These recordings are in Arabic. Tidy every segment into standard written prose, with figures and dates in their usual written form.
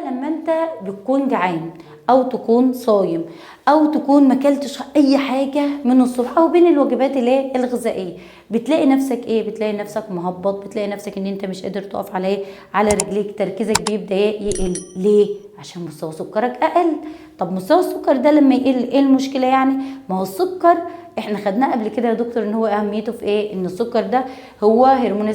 لما انت بتكون جعان او تكون صايم او تكون ماكلتش اي حاجه من الصبح او بين الوجبات اللي الغذائيه، بتلاقي نفسك ايه؟ بتلاقي نفسك مهبط، بتلاقي نفسك ان انت مش قادر تقف على رجليك، تركيزك بيبدا يقل. ليه؟ عشان مستوى سكرك اقل. طب مستوى السكر ده لما يقل ايه المشكله يعني؟ ما هو السكر احنا خدناه قبل كده يا دكتور ان هو اهميته في ايه؟ ان السكر ده هو هرمون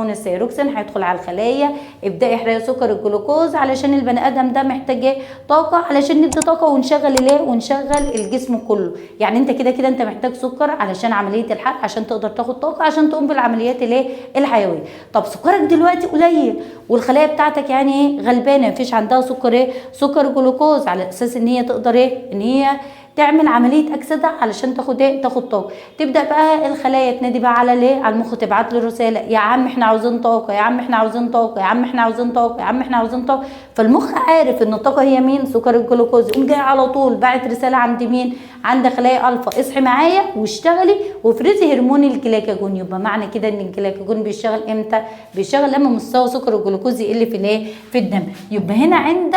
الثيروكسين هيدخل على الخلايا، يبدا يحرق سكر الجلوكوز علشان البني ادم ده محتاج ايه؟ طاقه، علشان ندي طاقه ونشغل الايه؟ ونشغل الجسم كله. يعني انت كده انت محتاج سكر علشان عمليه الحرق، عشان تقدر تاخد طاقه عشان تقوم بالعمليات الايه؟ الحيويه. طب سكرك دلوقتي قليل والخلايا بتاعتك يعني ايه؟ غلبانه، مفيش عندها سكر ايه؟ سكر جلوكوز، على اساس ان هي تقدر ايه؟ ان هي تعمل عمليه اكسده علشان تاخد ايه؟ تاخد طاقه. تبدا بقى الخلايا تنادي بقى على الايه؟ على المخ، تبعت له رساله: يا عم احنا عاوزين طاقه، يا عم احنا عاوزين طاقه، يا عم احنا عاوزين طاقه، يا عم احنا عاوزين طاقه. فالمخ عارف ان الطاقه هي مين؟ سكر الجلوكوز، يقوم جاي على طول باعت رساله عند مين؟ عند خلايا الفا: اصحي معايا واشتغلي وافرزي هرمون الجلاكاجون. يبقى معنى كده ان الجلاكاجون بيشتغل امتى؟ بيشتغل لما مستوى سكر الجلوكوز يقل في الايه؟ في الدم. يبقى هنا عند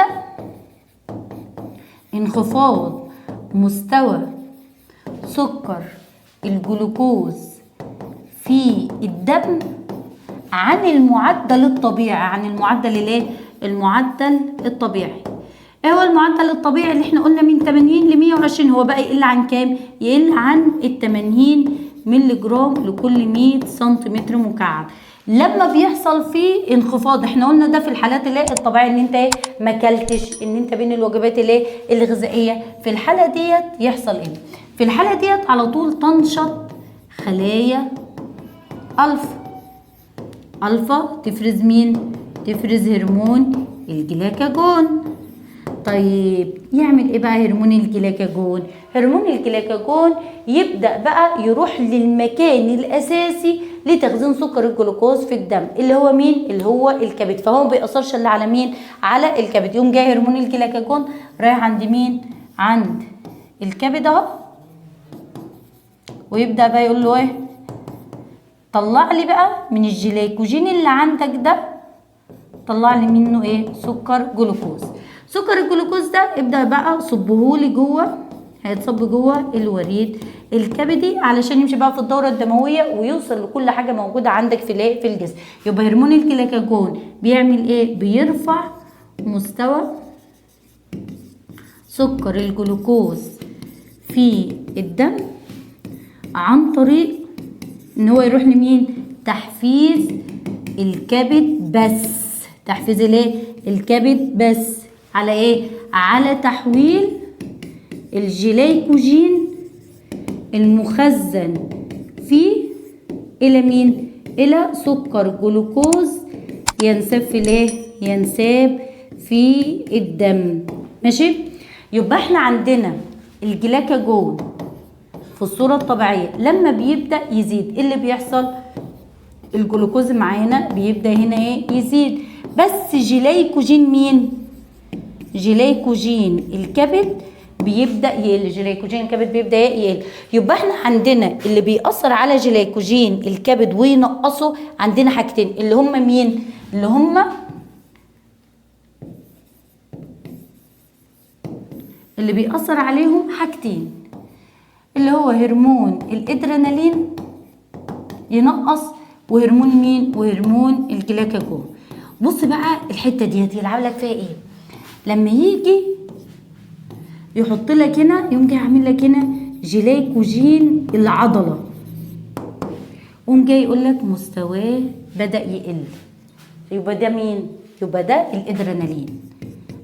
انخفاض مستوى سكر الجلوكوز في الدم عن المعدل الطبيعي، عن المعدل الايه؟ المعدل الطبيعي. ايه هو المعدل الطبيعي اللي احنا قلنا؟ من 80 ل 120. هو بقى يقل عن كام؟ يقل عن ال 80 مللي جرام لكل 100 سنتيمتر مكعب. لما بيحصل فيه انخفاض، احنا قلنا ده في الحالات اللي الطبيعيه، ان انت ما اكلتش، ان انت بين الوجبات اللي الغذائيه، في الحاله ديت يحصل ايه؟ في الحاله ديت على طول تنشط خلايا الفا تفرز مين؟ تفرز هرمون الجلاكاجون. طيب يعمل ايه بقى هرمون الجلاكاجون؟ هرمون الجلاكاجون يبدأ بقى يروح للمكان الأساسي لتخزين سكر الجلوكوز في الدم، اللي هو مين؟ اللي هو الكبد. فهو ما بيأثرش الا على مين؟ على الكبد. يقوم جاي هرمون الجلاكاجون رايح عند مين؟ عند الكبد اهو، ويبدأ بقى يقول له ايه؟ طلع لي بقى من الجلايكوجين اللي عندك ده، طلع لي منه ايه؟ سكر جلوكوز. سكر الجلوكوز ده ابدا بقى صبهولي جوه، هيتصب جوه الوريد الكبدي علشان يمشي بقى في الدوره الدمويه ويوصل لكل حاجه موجوده عندك في الايه؟ في الجسم. يبقى هرمون الجلاكاجون بيعمل ايه؟ بيرفع مستوى سكر الجلوكوز في الدم عن طريق ان هو يروح لمين؟ تحفيز الكبد بس. تحفيز الايه؟ الكبد بس. على ايه؟ على تحويل الجلايكوجين المخزن فيه الى مين؟ الى سكر جلوكوز ينساب في الايه؟ ينساب في الدم. ماشي؟ يبقى احنا عندنا الجلاكاجون في الصورة الطبيعية لما بيبدأ يزيد، ايه اللي بيحصل؟ الجلوكوز معانا بيبدأ هنا ايه؟ يزيد. بس جلايكوجين مين؟ جلايكوجين الكبد بيبدأ يقل. جلايكوجين الكبد بيبدأ يقل. يبقى احنا عندنا اللي بيأثر على جلايكوجين الكبد وينقصه عندنا حاجتين، اللي هم مين؟ اللي بيأثر عليهم حاجتين، اللي هو هرمون الادرينالين ينقص، وهرمون مين؟ وهرمون الجلاكاجون. بص بقى الحته ديت يلعب لك فيها ايه؟ لما يجي يحط لك هنا، يقوم جاي عامل لك هنا جلايكوجين العضله، يقوم جاي يقول لك مستواه بدأ يقل. يبقى ده مين؟ يبقى ده الادرينالين،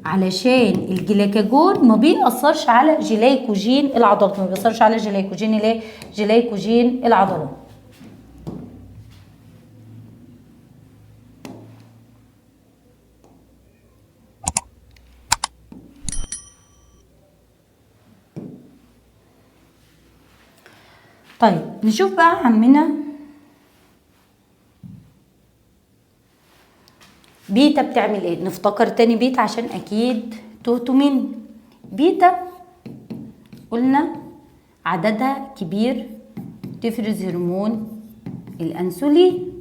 علشان الجلاكاجون ما بيأثرش على جلايكوجين العضلات، ما بيأثرش على جلايكوجين الايه؟ جلايكوجين العضلات. طيب نشوف بقى عمنا بيتا بتعمل ايه. نفتكر تاني بيتا عشان اكيد تهتوا مني. بيتا قلنا عددها كبير، تفرز هرمون الانسولين.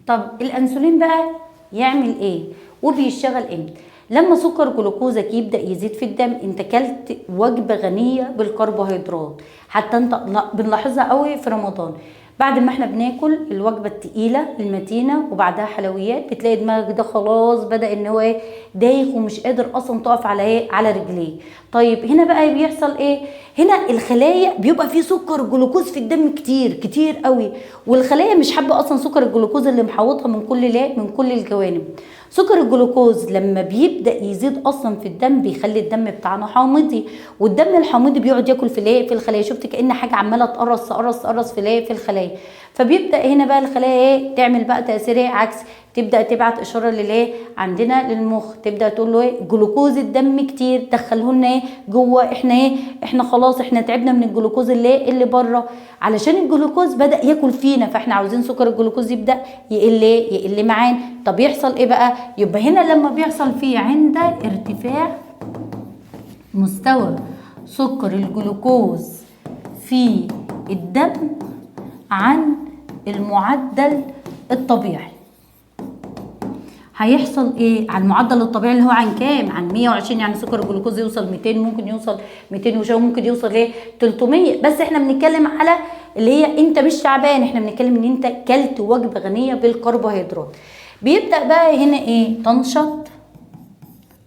طب الانسولين بقى يعمل ايه؟ وبيشتغل امتى؟ لما سكر جلوكوزك يبدأ يزيد في الدم، انت كلت وجبة غنية بالكربوهيدرات. حتى انت بنلاحظها قوي في رمضان، بعد ما احنا بناكل الوجبة التقيلة المتينة وبعدها حلويات، بتلاقي دماغك ده خلاص بدأ ان هو ايه، دايخ ومش قادر اصلا تقف على ايه، على رجليه. طيب هنا بقى بيحصل ايه؟ هنا الخلايا بيبقى فيه سكر جلوكوز في الدم كتير كتير قوي، والخلايا مش حابة اصلا سكر الجلوكوز اللي محوطها من كل من كل الجوانب. سكر الجلوكوز لما بيبدأ يزيد اصلا في الدم بيخلي الدم بتاعنا حامضي، والدم الحامضي بيقعد ياكل في الايه، في الخلايا. شفت كأن حاجة عمالة تقرص تقرص تقرص في الايه، في الخلايا. فبيبدأ هنا بقى الخلايا ايه، تعمل بقى تأثير ايه، عكس، تبدأ تبعت اشارة للايه، عندنا للمخ، تبدأ تقول له ايه، جلوكوز الدم كتير، دخله لنا ايه جوه، احنا ايه، احنا خلاص احنا تعبنا من الجلوكوز اللي بره، علشان الجلوكوز بدأ ياكل فينا، فاحنا عاوزين سكر الجلوكوز يبدأ يقل ايه، يقل معانا. طب يحصل ايه بقى؟ يبقى هنا لما بيحصل فيه عند ارتفاع مستوى سكر الجلوكوز في الدم عن المعدل الطبيعي، هيحصل ايه؟ على المعدل الطبيعي اللي هو عن كام؟ عن 120. يعني سكر الجلوكوز يوصل 200، ممكن يوصل 200 وشويه، ممكن يوصل ايه 300. بس احنا بنتكلم على اللي هي انت مش تعبان، احنا بنتكلم ان انت كلت وجبه غنيه بالكربوهيدرات. بيبدا بقى هنا ايه، تنشط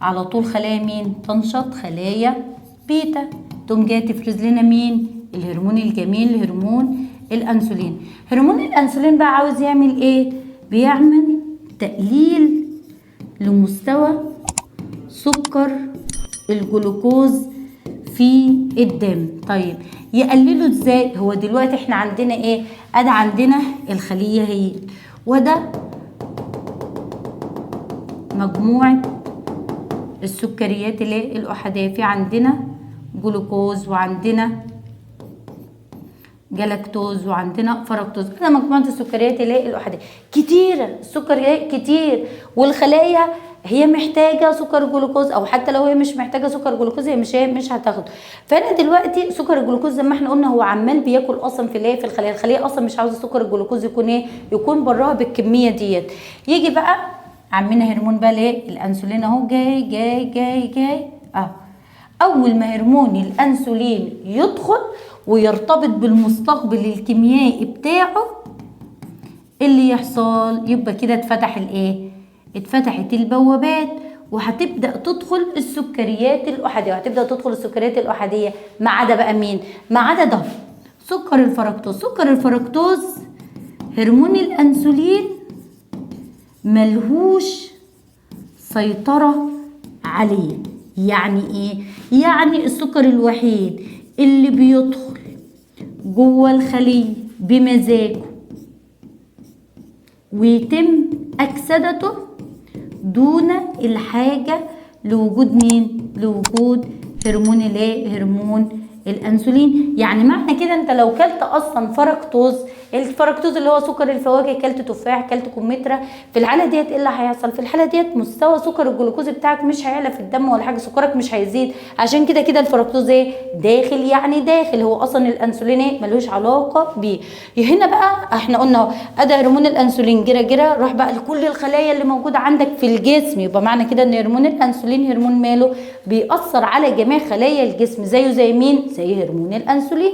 على طول خلايا مين؟ تنشط خلايا بيتا، تقوم جايه تفرز لنا مين؟ الهرمون الجميل، هرمون الانسولين. هرمون الانسولين بقى عاوز يعمل ايه؟ بيعمل تقليل لمستوى سكر الجلوكوز في الدم. طيب يقلله ازاي؟ هو دلوقتي احنا عندنا ايه؟ ادي عندنا الخليه هي، وده مجموعه السكريات اللي الأحادية. في عندنا جلوكوز وعندنا جلاكتوز وعندنا فركتوز، هذا مجموعة السكريات اللي الأحادية كتيرة، السكريات كتير، والخلايا هي محتاجة سكر جلوكوز، او حتى لو هي مش محتاجة سكر جلوكوز هي مش هتاخده. فانا دلوقتي سكر الجلوكوز زي ما احنا قلنا هو عمال بياكل اصلا في الايه، في الخلايا. الخلية اصلا مش عاوزة سكر الجلوكوز يكون ايه، يكون براها بالكمية ديت. يجي بقى عمنا هرمون بقى الايه، الانسولين اهو، جاي جاي جاي جاي اهو. اول ما هرمون الانسولين يدخل ويرتبط بالمستقبل الكيميائي بتاعه، اللي يحصل يبقى كده اتفتح الايه، اتفتحت البوابات، وهتبدا تدخل السكريات الاحاديه، وهتبدا تدخل السكريات الاحاديه ما عدا بقى مين؟ ما عدا ده سكر الفركتوز. سكر الفركتوز هرمون الانسولين ملهوش سيطرة عليه. يعني ايه؟ يعني السكر الوحيد اللي بيدخل جوه الخلية بمزاجه ويتم أكسدته دون الحاجة لوجود مين؟ لوجود هرمون الايه؟ هرمون الانسولين. يعني معنى كده انت لو كلت اصلا فركتوز، الفركتوز اللي هو سكر الفواكه، كلت تفاح، كلت كمثرى، في الحاله ديت ايه اللي هيحصل؟ في الحاله ديت مستوى سكر الجلوكوز بتاعك مش هيعلى في الدم ولا حاجه، سكرك مش هيزيد. عشان كده كده الفركتوز ايه؟ داخل، يعني داخل، هو اصلا الانسولين ايه؟ ملوش علاقه بيه. هنا بقى احنا قلنا ادى هرمون الانسولين جرى جرى راح بقى لكل الخلايا اللي موجوده عندك في الجسم. يبقى معنى كده ان هرمون الانسولين هرمون ماله؟ بيأثر على جميع خلايا الجسم، زيه زي مين؟ زي هرمون الانسولين.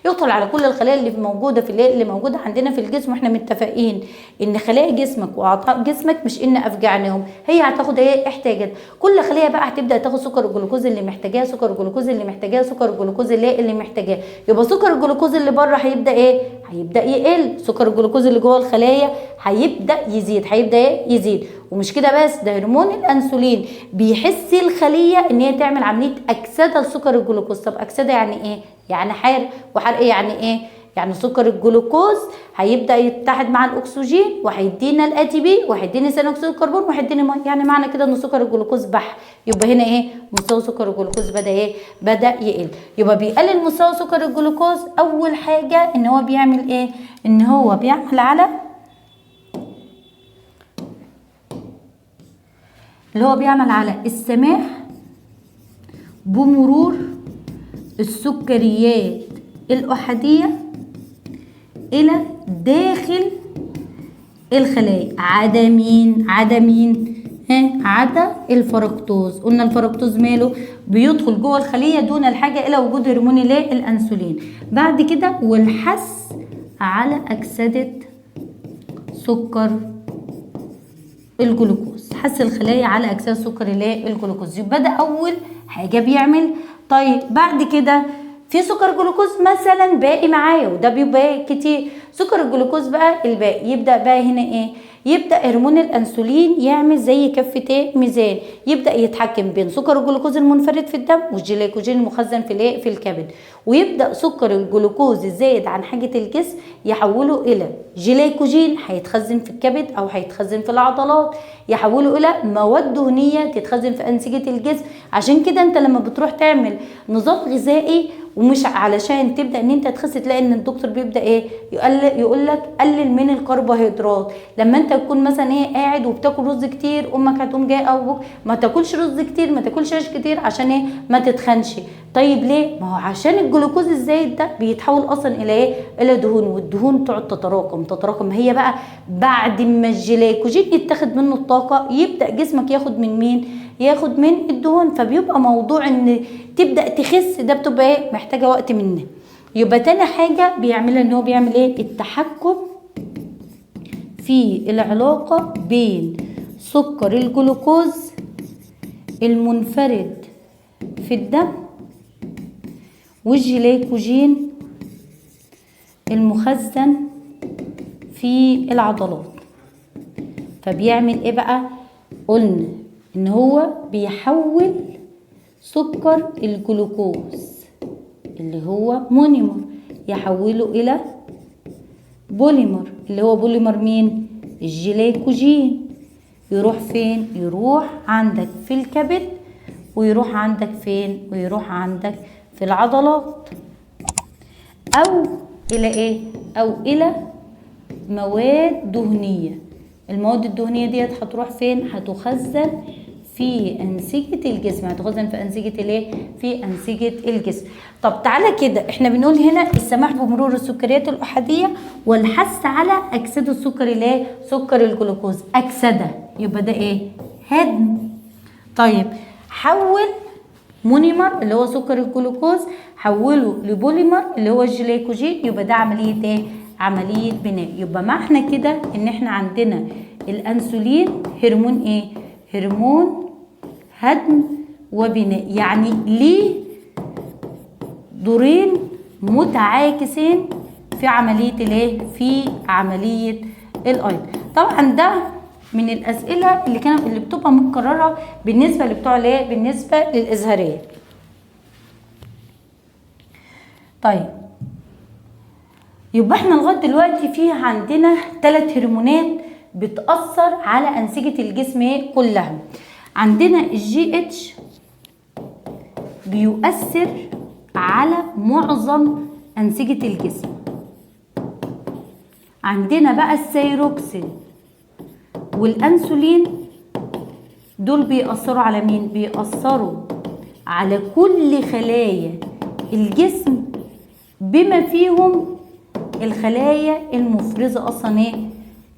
يدخل على كل الخلايا اللي موجوده في اللي موجوده عندنا في الجسم. واحنا متفقين ان خلايا جسمك واعضاء جسمك مش ان افجعناهم، هي هتاخد ايه؟ احتياجات. كل خليه بقى هتبدا تاخد سكر الجلوكوز اللي محتاجاه، سكر الجلوكوز اللي محتاجاه، سكر الجلوكوز اللي محتاجاه. يبقى سكر الجلوكوز اللي بره هيبدا ايه؟ هيبدا يقل. سكر الجلوكوز اللي جوه الخلايا هيبدا يزيد، هيبدا ايه؟ يزيد. ومش كده بس، ده هرمون الانسولين بيحس الخليه ان هي تعمل عمليه اكسده لسكر الجلوكوز. طب اكسده يعني ايه؟ يعني حرق. وحرق يعني ايه؟ يعني سكر الجلوكوز هيبدا يتحد مع الاكسجين وهيدينا الاي تي بي وهيدينا ثاني اكسيد الكربون وهيدينا ميه. يعني معنى كده ان سكر الجلوكوز بح. يبقى هنا ايه؟ مستوى سكر الجلوكوز بدا ايه؟ بدا يقل. يبقى بيقلل مستوى سكر الجلوكوز. اول حاجه ان هو بيعمل ايه؟ ان هو بيعمل على السماح بمرور السكريات الأحادية إلى داخل الخلايا. عدا مين؟ عدا الفركتوز. قلنا الفركتوز ماله؟ بيدخل جوه الخليه دون الحاجه الى وجود هرمون الانسولين. بعد كده والحث على اكسده سكر الجلوكوز، حث الخلايا على اكسده سكر الجلوكوز، يبقى ده اول حاجه بيعمل. طيب بعد كده في سكر جلوكوز مثلا باقي معايا، وده بيبقى كتير. سكر الجلوكوز بقى الباقي يبدا بقى هنا ايه؟ يبدا هرمون الانسولين يعمل زي كفه ميزان، يبدا يتحكم بين سكر الجلوكوز المنفرد في الدم والجليكوجين المخزن في الكبد، ويبدا سكر الجلوكوز الزايد عن حاجه الجسم يحوله الى جليكوجين هيتخزن في الكبد او هيتخزن في العضلات، يحوله الى مواد دهنيه تتخزن في انسجه الجسم. عشان كده انت لما بتروح تعمل نظام غذائي ومش علشان تبدا ان انت تخس، تلاقي ان الدكتور بيبدا ايه؟ يقول لك قلل من الكربوهيدرات. لما انت تكون مثلا ايه قاعد وبتاكل رز كتير، امك هتقوم جايه او ما تاكلش رز كتير، ما تاكلش عيش كتير، عشان ايه؟ ما تتخنش. طيب ليه؟ ما هو عشان الجلوكوز الزايد ده بيتحول اصلا الى ايه؟ الى دهون، والدهون تقعد تتراكم. هي بقى بعد ما الجليكوجين يتاخد منه الطاقه، يبدا جسمك ياخد من مين؟ ياخد من الدهون. فبيبقى موضوع ان تبدا تخس ده بتبقى ايه؟ محتاجه وقت منه. يبقى تاني حاجه بيعملها ان هو بيعمل ايه؟ التحكم في العلاقه بين سكر الجلوكوز المنفرد في الدم والجليكوجين المخزن في العضلات. فبيعمل ايه بقى؟ قلنا ان هو بيحول سكر الجلوكوز اللي هو مونيمر، يحوله الى بوليمر، اللي هو بوليمر مين؟ الجليكوجين. يروح فين؟ يروح عندك في الكبد، ويروح عندك فين؟ ويروح عندك في العضلات، او الى ايه؟ او الى مواد دهنيه. المواد الدهنيه ديت هتروح فين؟ هتخزن في انسجه الجسم، هتخزن في انسجه الايه؟ في انسجه الجسم. طب تعالى كده، احنا بنقول هنا السماح بمرور السكريات الاحاديه والحث على اكسده السكر الايه؟ سكر الجلوكوز. اكسده يبقى ده ايه؟ هدم. طيب حول مونيمر اللي هو سكر الجلوكوز، حوله لبوليمر اللي هو الجليكوجين، يبقى ده عمليه ايه؟ عمليه بناء. يبقى معنى كده ان احنا عندنا الانسولين هرمون ايه؟ هرمون هدم وبناء، يعني ليه دورين متعاكسين في عمليه الايه؟ في عمليه الايض. طبعا ده من الاسئله اللي بتبقى متكرره بالنسبه لبتوع الايه؟ بالنسبه للازهريه. طيب يبقى احنا لغايه دلوقتي في عندنا 3 هرمونات بتاثر على انسجه الجسم كلها. عندنا الجي اتش بيؤثر على معظم انسجه الجسم. عندنا بقى الثيروكسين والانسولين، دول بيأثروا على مين؟ بيأثروا على كل خلايا الجسم بما فيهم الخلايا المفرزة اصلا ايه؟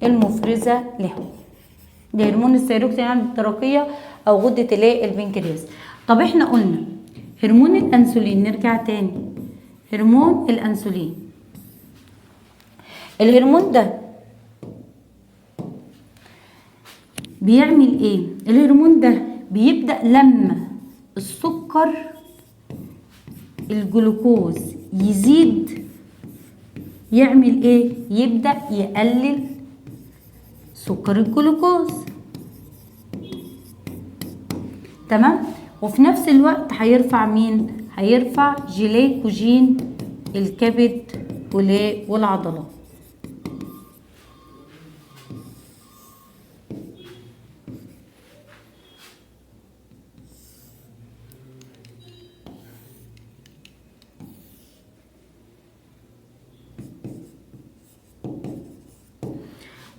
المفرزة لهم. ده هرمون الثيروكسين يعني الترقية او غدة الايه؟ البنكرياس. طب احنا قلنا هرمون الانسولين، نرجع تاني. هرمون الانسولين، الهرمون ده بيعمل ايه؟ الهرمون ده بيبدأ لما السكر الجلوكوز يزيد يعمل ايه؟ يبدأ يقلل سكر الجلوكوز. تمام؟ وفي نفس الوقت هيرفع مين؟ هيرفع جليكوجين الكبد والعضلات.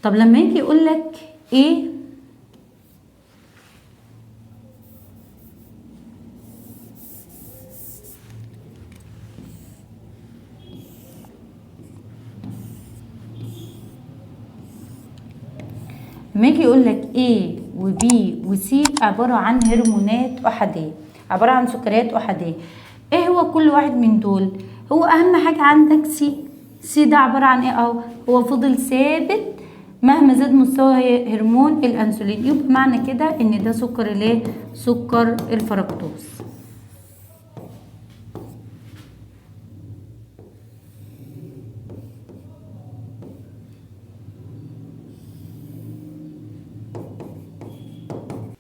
طب لما يجي يقول لك ايه لما يجي يقول لك ايه وبي وسي عبارة عن هرمونات أحادية، عبارة عن سكريات أحادية. ايه هو كل واحد من دول؟ هو أهم حاجة عندك سي. سي ده عبارة عن ايه؟ هو فضل ثابت مهما زاد مستوى هرمون الأنسولين، يبقى معنى كده ان ده سكر الايه؟ سكر الفركتوز.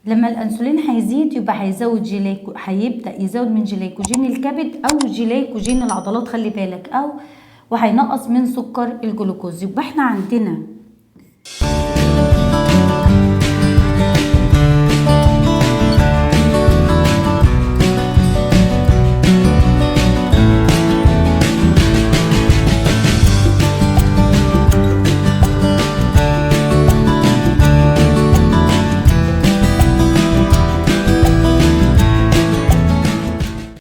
لما الانسولين هيزيد يبقى هيزود هيبدا يزود من جليكوجين الكبد او جليكوجين العضلات، خلي بالك، او وهينقص من سكر الجلوكوز. يبقى احنا عندنا